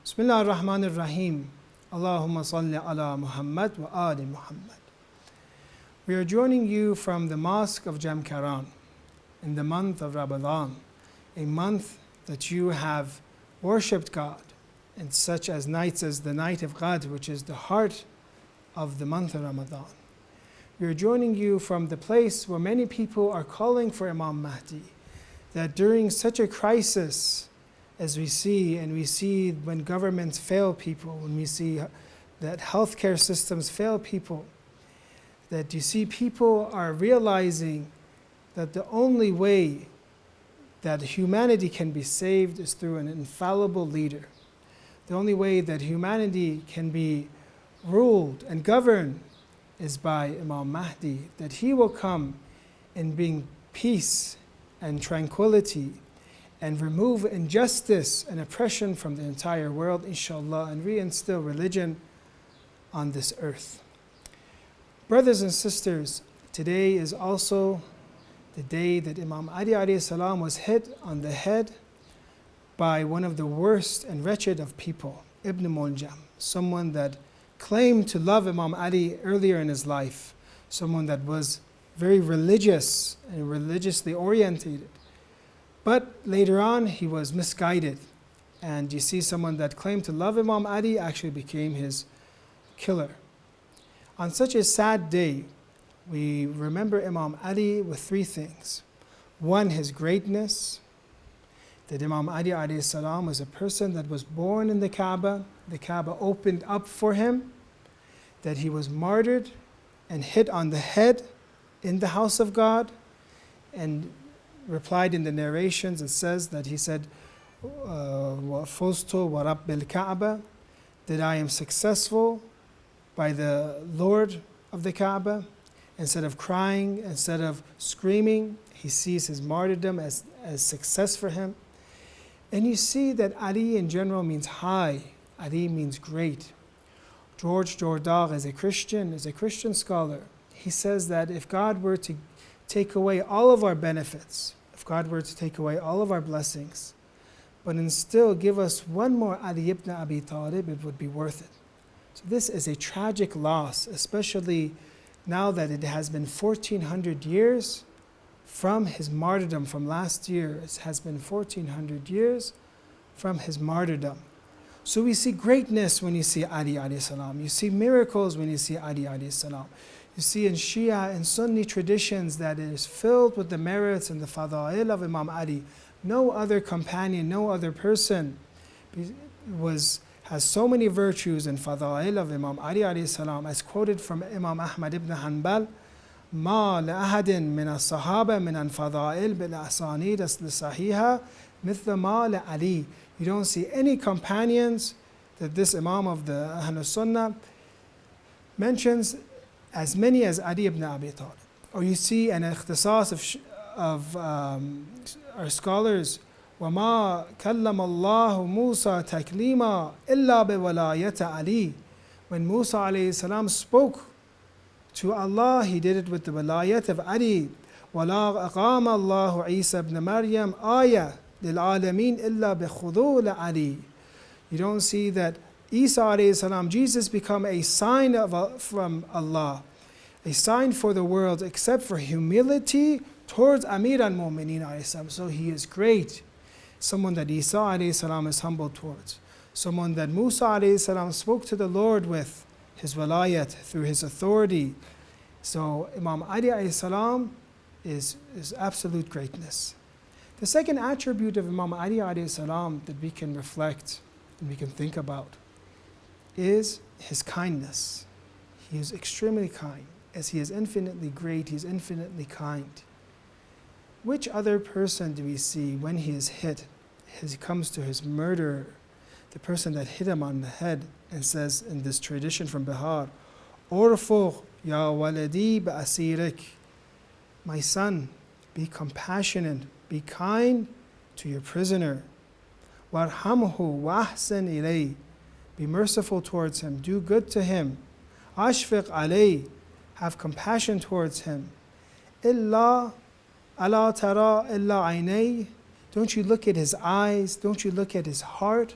Bismillah ar-Rahman ar-Rahim. Allahumma salli ala Muhammad wa ali Muhammad. We are joining you from the Mosque of Jamkaran in the month of Ramadan, a month that you have worshipped God in such as nights as the night of Qadr, which is the heart of the month of Ramadan. We are joining you from the place where many people are calling for Imam Mahdi, that during such a crisis as we see, and we see when governments fail people, when we see that healthcare systems fail people, that you see people are realizing that the only way that humanity can be saved is through an infallible leader. The only way that humanity can be ruled and governed is by Imam Mahdi, that he will come and bring peace and tranquility and remove injustice and oppression from the entire world, inshallah, and reinstill religion on this earth. Brothers and sisters, today is also the day that Imam Ali alayhi salam was hit on the head by one of the worst and wretched of people, Ibn Muljam, someone that claimed to love Imam Ali earlier in his life, someone that was very religious and religiously orientated. But later on, he was misguided. And you see someone that claimed to love Imam Ali actually became his killer. On such a sad day, we remember Imam Ali with three things. One, his greatness, that Imam Ali alayhi salam was a person that was born in the Kaaba opened up for him, that he was martyred and hit on the head in the house of God, and replied in the narrations, it says that he said, وَفُزْتُ وَرَبِّ الْكَعْبَةِ, that I am successful by the Lord of the Kaaba. Instead of crying, instead of screaming, he sees his martyrdom as success for him. And you see that Ali in general means high. Ali means great. George Jordag is a Christian scholar. He says that if God were to take away all of our benefits, if God were to take away all of our blessings, but instead give us one more Ali ibn Abi Talib, it would be worth it. So this is a tragic loss, especially now that it has been 1400 years from his martyrdom from last year. It has been 1400 years from his martyrdom. So we see greatness when you see Ali alayhi salam. You see miracles when you see Ali alayhi salam. You see in Shia and Sunni traditions that it is filled with the merits and the fada'il of Imam Ali. No other companion, no other person has so many virtues and fada'il of Imam Ali alayhi salam, as quoted from Imam Ahmad ibn Hanbal, ما لأحد من الصحابة من الفضائل بالأسانيد الصحيحة مثل ما لعلي. You don't see any companions that this Imam of the Ahlul Sunnah mentions as many as Ali ibn Abi Talib. Or you see an ikhtisas of our scholars, وَمَا كَلَّمَ اللَّهُ مُوسَى تَكْلِيمًا إِلَّا بِوَلَايَةِ عَلِي. When Musa alayhi salam spoke to Allah, he did it with the walayat of Ali. وَلَا أَقَامَ اللَّهُ عِيسَى بْنَ مَرْيَمْ آيَةً لِلْعَالَمِينَ إِلَّا بِخُضُوعِ عَلِي. You don't see that Isa alayhi salam, Jesus, become a sign from Allah, a sign for the world, except for humility towards Amir al-Mu'mineen alayhi salam. So he is great. Someone that Isa alayhi salam is humble towards. Someone that Musa alayhi salam spoke to the Lord with his walayat, through his authority. So Imam Ali alayhi salam is absolute greatness. The second attribute of Imam Ali alayhi salam that we can reflect and we can think about is his kindness. He is extremely kind. As he is infinitely great, he is infinitely kind. Which other person do we see when he is hit, he comes to his murderer, the person that hit him on the head, and says in this tradition from Bihar, Orfuq ya waladi ba'asirik. My son, be compassionate, be kind to your prisoner. Warhamhu wahsan ilay. Be merciful towards him, do good to him. Ashfiq alay. Have compassion towards him. Illa ala tara illa aynay. Don't you look at his eyes? Don't you look at his heart?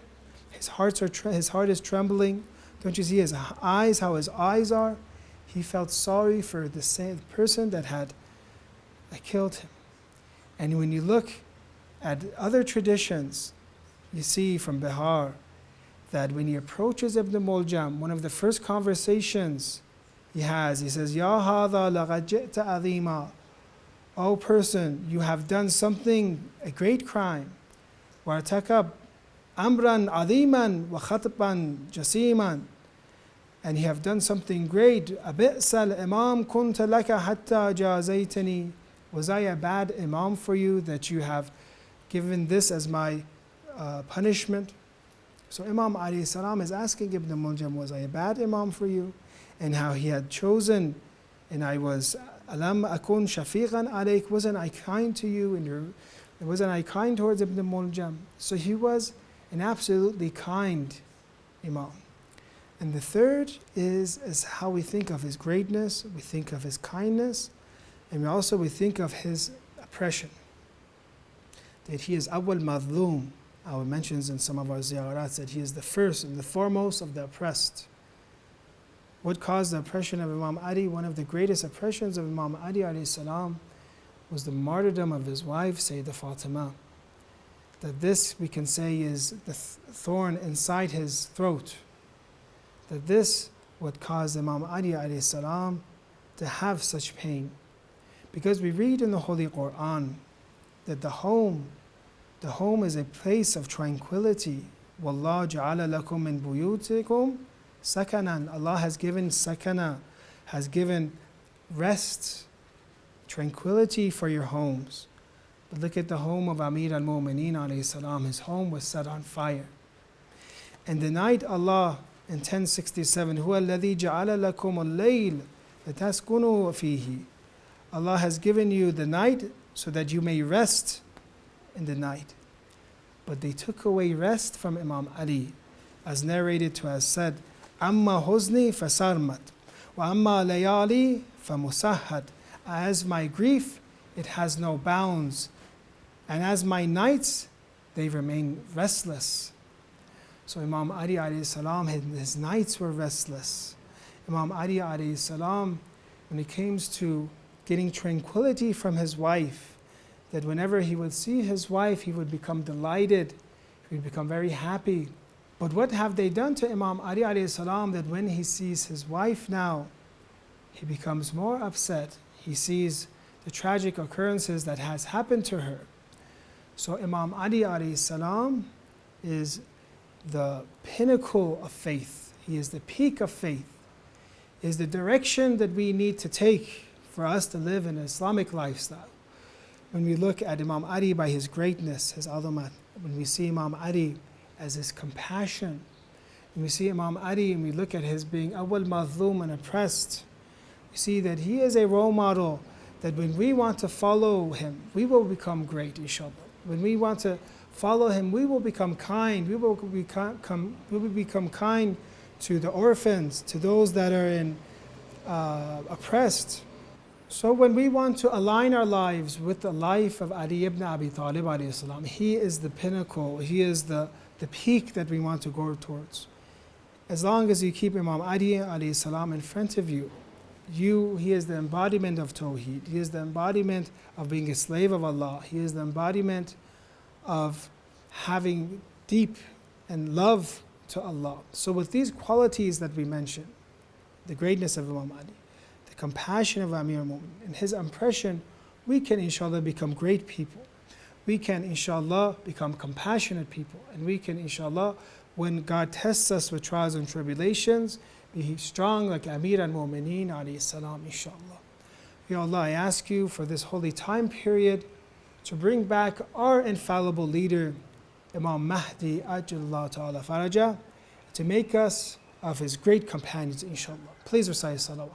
His heart is trembling. Don't you see his eyes, how his eyes are? He felt sorry for the same person that had killed him. And when you look at other traditions, you see from Bihar that when he approaches Ibn Muljam, one of the first conversations he says, Ya hadha laqad ji'ta azima. O person, you have done something, a great crime. Wartakab amran aziman wa khatban jasiman. And you have done something great. Abi'sal imam kunta laka hatta jazaytani. Was I a bad imam for you that you have given this as my punishment? So Imam alayhi salam is asking Ibn Muljam, was I a bad imam for you? And how he had chosen, and I was, alam akun shafiqan alayk, wasn't I kind to you? And wasn't I kind towards Ibn Muljam? So he was an absolutely kind imam. And the third is how we think of his greatness, we think of his kindness, and we think of his oppression. That he is awwal madloom. Our mentions in some of our ziyarats that he is the first and the foremost of the oppressed. What caused the oppression of Imam Ali? One of the greatest oppressions of Imam Ali alayhi salam was the martyrdom of his wife, Sayyidah Fatima. That this, we can say, is the thorn inside his throat. That this what caused Imam Ali alayhi salam to have such pain. Because we read in the Holy Quran that the home is a place of tranquility. Wallah ja'ala lakum min buyutikum sakanan. Allah has given sakana, has given rest, tranquility for your homes. But look at the home of Amir al-Mu'mineen alayhi salam. His home was set on fire. And the night Allah in 1067, huwa alladhi ja'ala lakum al-layl lataskunu fihi. Allah has given you the night so that you may rest in the night. But they took away rest from Imam Ali, as narrated to us said, Amma huzni fasarmat, wa amma layali famusahad. As my grief, it has no bounds, and as my nights, they remain restless. So Imam Ali alayhi salam, his nights were restless. Imam Ali alayhi salam, when it came to getting tranquility from his wife, that whenever he would see his wife, he would become delighted, he would become very happy. But what have they done to Imam Ali alayhi salam that when he sees his wife now, he becomes more upset. He sees the tragic occurrences that has happened to her. So Imam Ali alayhi salam is the pinnacle of faith. He is the peak of faith. Is the direction that we need to take for us to live an Islamic lifestyle. When we look at Imam Ali by his greatness, his azamat, when we see Imam Ali as his compassion, when we see Imam Ali and we look at his being awwal madhloom and oppressed, we see that he is a role model that when we want to follow him, we will become great, inshallah. When we want to follow him, we will become kind. We will become kind to the orphans, to those that are oppressed. So when we want to align our lives with the life of Ali ibn Abi Talib alayhi salam, he is the pinnacle, he is the peak that we want to go towards. As long as you keep Imam Ali alayhi salam in front of you, he is the embodiment of Tawheed, he is the embodiment of being a slave of Allah, he is the embodiment of having deep and love to Allah. So with these qualities that we mentioned, the greatness of Imam Ali, the compassion of Amir al-Mu'minin, and his impression, we can inshallah become great people. We can inshallah become compassionate people. And we can inshallah, when God tests us with trials and tribulations, be strong like Amir al-Mu'minin alayhi salam, inshallah. Ya Allah, I ask you for this holy time period to bring back our infallible leader, Imam Mahdi Ajjallahu Ta'ala Faraja, to make us of his great companions, inshallah. Please recite salawat.